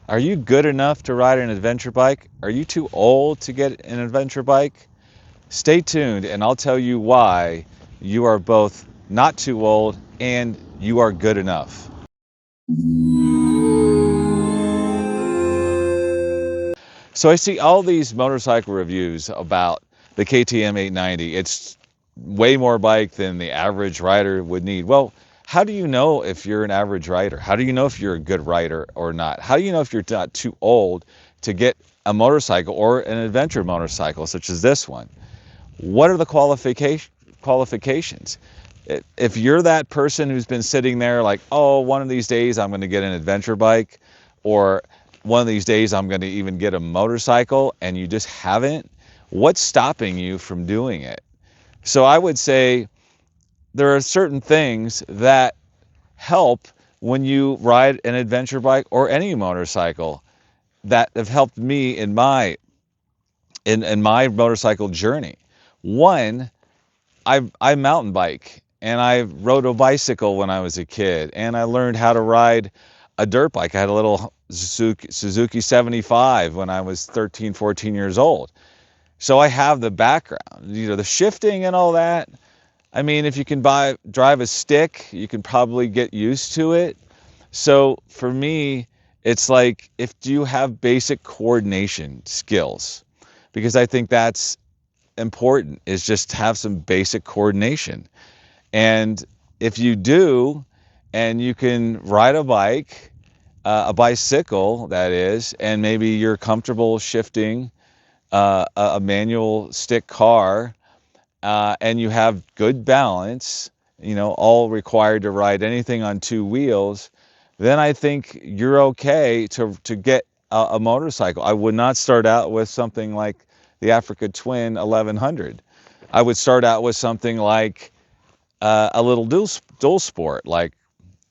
Are you good enough to ride an adventure bike? Are you too old to get an adventure bike? Stay tuned and I'll tell you why you are both not too old and you are good enough. So I see all these motorcycle reviews about the KTM 890. It's way more bike than the average rider would need. Well, how do you know if you're an average rider? How do you know if you're a good rider or not? How do you know if you're not too old to get a motorcycle or an adventure motorcycle such as this one? What are the qualifications? If you're that person who's been sitting there like, oh, one of these days I'm going to get an adventure bike, or one of these days I'm going to even get a motorcycle, and you just haven't, what's stopping you from doing it? So I would say there are certain things that help when you ride an adventure bike or any motorcycle that have helped me in my motorcycle journey. One, I mountain bike, and I rode a bicycle when I was a kid, and I learned how to ride a dirt bike. I had a little Suzuki 75 when I was 13, 14 years old. So I have the background, the shifting and all that. I mean, if you can drive a stick, you can probably get used to it. So for me, it's like, if you have basic coordination skills, because I think that's important, is just have some basic coordination. And if you do, and you can ride a bike, a bicycle that is, and maybe you're comfortable shifting a manual stick car, and you have good balance, all required to ride anything on two wheels, then I think you're okay to get a motorcycle. I would not start out with something like the Africa Twin 1100. I would start out with something like a little dual sport, like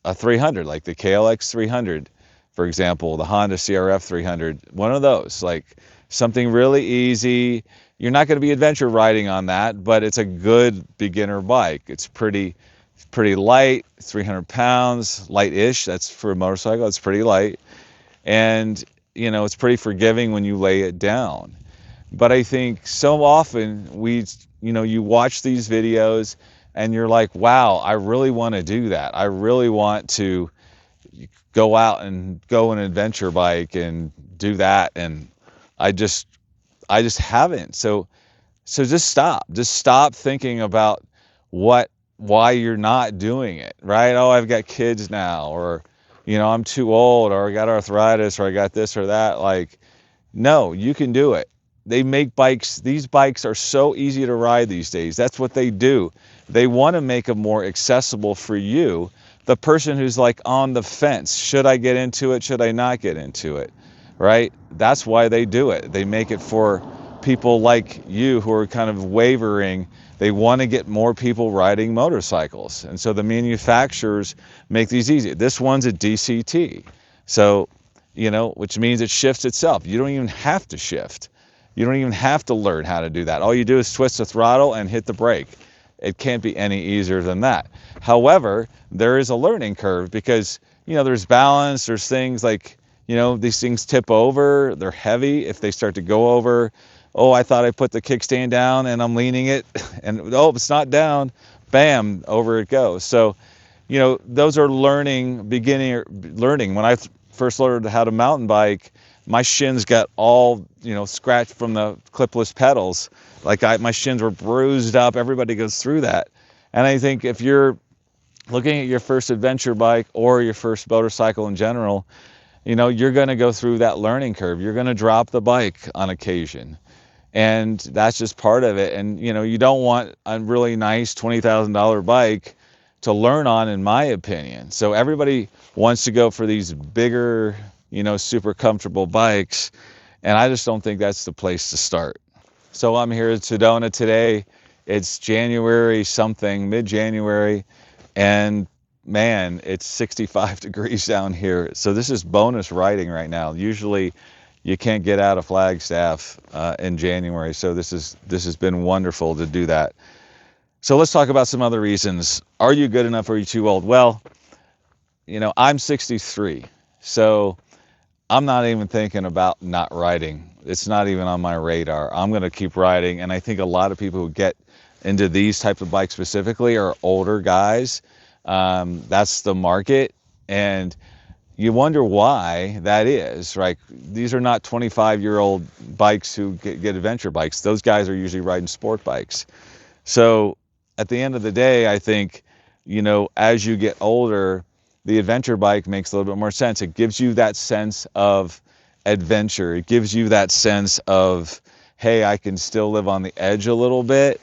a 300, like the KLX 300, for example, the Honda CRF 300, one of those, like something really easy. You're not going to be adventure riding on that, but it's a good beginner bike. It's pretty light, 300 pounds, light-ish. That's for a motorcycle. It's pretty light. And, it's pretty forgiving when you lay it down. But I think so often you watch these videos and you're like, wow, I really want to do that. I really want to go out and go an adventure bike and do that. And I just haven't. So just stop thinking about why you're not doing it, right? Oh, I've got kids now, or, I'm too old, or I got arthritis, or I got this or that. Like, no, you can do it. They make bikes. These bikes are so easy to ride these days. That's what they do. They want to make them more accessible for you, the person who's like on the fence. Should I get into it? Should I not get into it? Right? That's why they do it. They make it for people like you who are kind of wavering. They want to get more people riding motorcycles. And so the manufacturers make these easy. This one's a DCT. So, which means it shifts itself. You don't even have to shift. You don't even have to learn how to do that. All you do is twist the throttle and hit the brake. It can't be any easier than that. However, there is a learning curve because, there's balance, there's things like, these things tip over, they're heavy. If they start to go over, oh, I thought I put the kickstand down and I'm leaning it, and oh, it's not down, bam, over it goes. So, those are beginning learning. When I first learned how to mountain bike, my shins got all, scratched from the clipless pedals. Like my shins were bruised up. Everybody goes through that. And I think if you're looking at your first adventure bike or your first motorcycle in general, you're going to go through that learning curve. You're going to drop the bike on occasion. And that's just part of it. And, you don't want a really nice $20,000 bike to learn on, in my opinion. So everybody wants to go for these bigger, super comfortable bikes. And I just don't think that's the place to start. So I'm here at Sedona today. It's January something, mid-January. And man, it's 65 degrees down here. So this is bonus riding right now. Usually you can't get out of Flagstaff in January. So this has been wonderful to do that. So let's talk about some other reasons. Are you good enough or are you too old? Well, I'm 63. So I'm not even thinking about not riding. It's not even on my radar. I'm going to keep riding. And I think a lot of people who get into these type of bikes specifically are older guys. That's the market. And you wonder why that is, right? These are not 25-year-old bikes who get adventure bikes. Those guys are usually riding sport bikes. So at the end of the day, I think, as you get older, the adventure bike makes a little bit more sense. It gives you that sense of adventure. It gives you that sense of, hey, I can still live on the edge a little bit,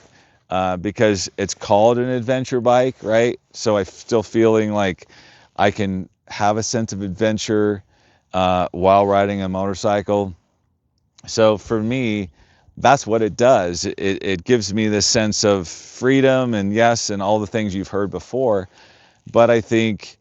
because it's called an adventure bike, right? So I'm still feeling like I can have a sense of adventure while riding a motorcycle. So for me, that's what it does. It gives me this sense of freedom and yes, and all the things you've heard before. But I think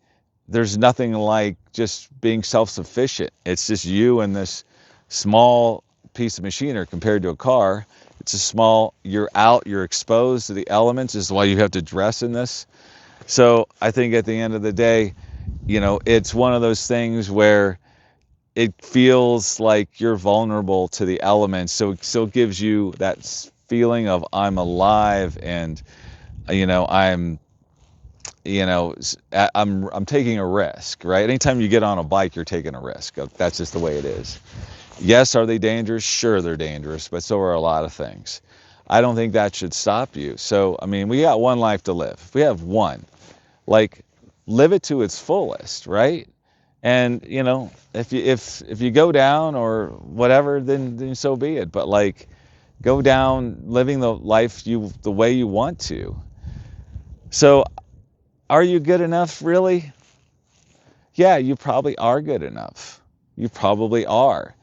there's nothing like just being self-sufficient. It's just you and this small piece of machinery compared to a car. It's a small, you're out, you're exposed to the elements. This is why you have to dress in this. So I think at the end of the day, it's one of those things where it feels like you're vulnerable to the elements. So it still gives you that feeling of I'm alive, and I'm I'm taking a risk, right? Anytime you get on a bike, you're taking a risk. That's just the way it is. Yes, are they dangerous? Sure, they're dangerous, but so are a lot of things. I don't think that should stop you. So, I mean, we got one life to live. If we have one, like, live it to its fullest, right? And if you go down or whatever, then so be it. But like, go down living the life the way you want to. So, are you good enough, really? Yeah, you probably are good enough. You probably are.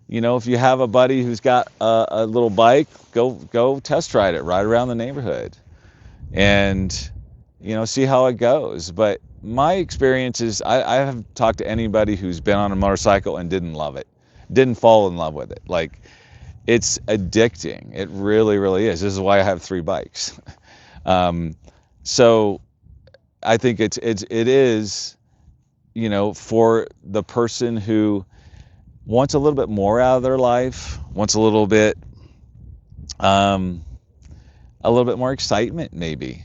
If you have a buddy who's got a little bike, go test ride it, ride around the neighborhood, and see how it goes. But my experience is I haven't talked to anybody who's been on a motorcycle and didn't love it, didn't fall in love with it. Like, it's addicting. It really, really is. This is why I have 3 bikes. So I think it is, for the person who wants a little bit more out of their life, wants a little bit more excitement, maybe,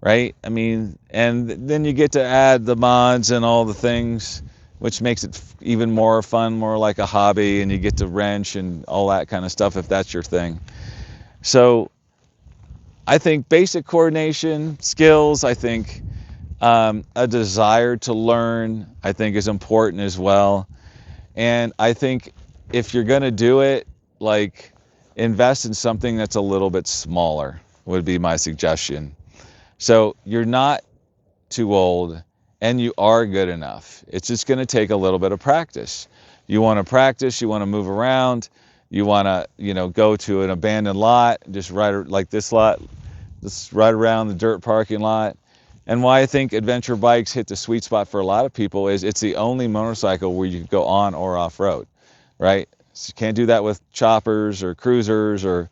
right? I mean, and then you get to add the mods and all the things, which makes it even more fun, more like a hobby, and you get to wrench and all that kind of stuff if that's your thing. So I think basic coordination skills, I think a desire to learn, I think, is important as well. And I think if you're going to do it, like, invest in something that's a little bit smaller would be my suggestion. So you're not too old and you are good enough. It's just going to take a little bit of practice. You want to practice, you want to move around, you want to, go to an abandoned lot, just ride like this lot, just ride around the dirt parking lot. And why I think adventure bikes hit the sweet spot for a lot of people is it's the only motorcycle where you can go on or off road, right? So you can't do that with choppers or cruisers or,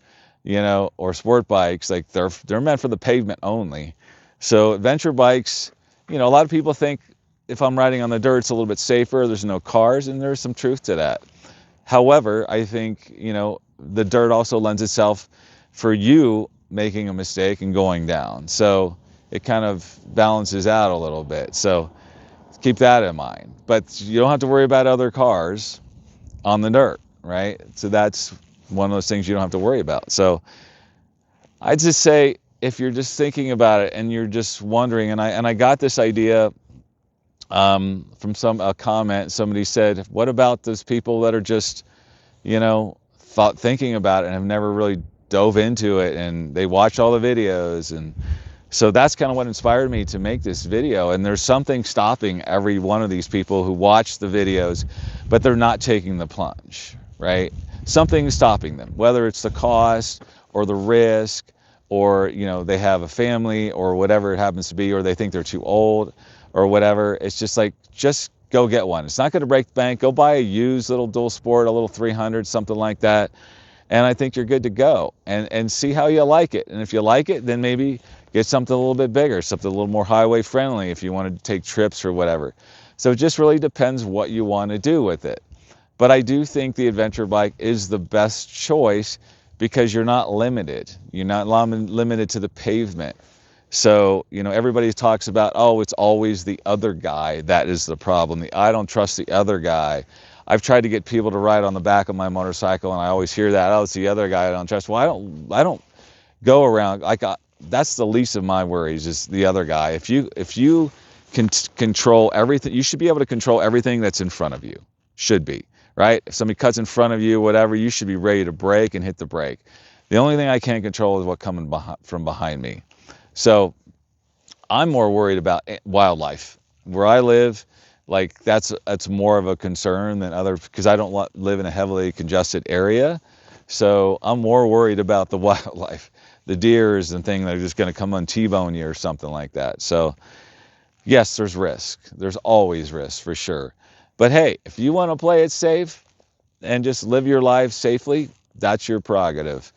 or sport bikes. Like, they're meant for the pavement only. So adventure bikes, a lot of people think if I'm riding on the dirt, it's a little bit safer. There's no cars, and there's some truth to that. However, I think, the dirt also lends itself for you making a mistake and going down. So it kind of balances out a little bit. So keep that in mind. But you don't have to worry about other cars on the dirt, right? So that's one of those things you don't have to worry about. So I'd just say, if you're just thinking about it and you're just wondering, and I got this idea from a comment. Somebody said, what about those people that are just, thinking about it and have never really dove into it, and they watch all the videos? And so that's kind of what inspired me to make this video. And there's something stopping every one of these people who watch the videos, but they're not taking the plunge, right? Something's stopping them, whether it's the cost or the risk, or, they have a family or whatever it happens to be, or they think they're too old or whatever. It's just like, just go get one. It's not going to break the bank. Go buy a used little dual sport, a little 300, something like that. And I think you're good to go, and see how you like it. And if you like it, then maybe get something a little bit bigger, something a little more highway friendly if you want to take trips or whatever. So it just really depends what you want to do with it. But I do think the adventure bike is the best choice because you're not limited. You're not limited to the pavement. So, everybody talks about, oh, it's always the other guy that is the problem. I don't trust the other guy. I've tried to get people to ride on the back of my motorcycle, and I always hear that, oh, it's the other guy I don't trust. Well, I don't go around like that's the least of my worries is the other guy. If you can control everything, you should be able to control everything that's in front of you. Should be, right? If somebody cuts in front of you, whatever, you should be ready to brake and hit the brake. The only thing I can't control is what's coming from behind me. So I'm more worried about wildlife. Where I live, like that's more of a concern than other, because I don't live in a heavily congested area. So I'm more worried about the wildlife, the deers and things that are just going to come on T-bone you or something like that. So yes, there's risk. There's always risk for sure. But hey, if you want to play it safe and just live your life safely, that's your prerogative.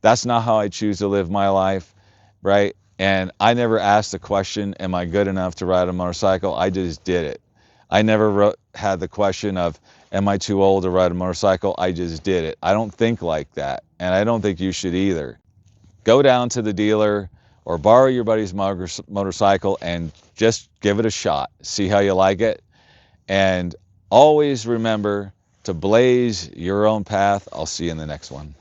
That's not how I choose to live my life, right? And I never asked the question, am I good enough to ride a motorcycle? I just did it. I never had the question of, am I too old to ride a motorcycle? I just did it. I don't think like that, and I don't think you should either. Go down to the dealer or borrow your buddy's motorcycle and just give it a shot. See how you like it. And always remember to blaze your own path. I'll see you in the next one.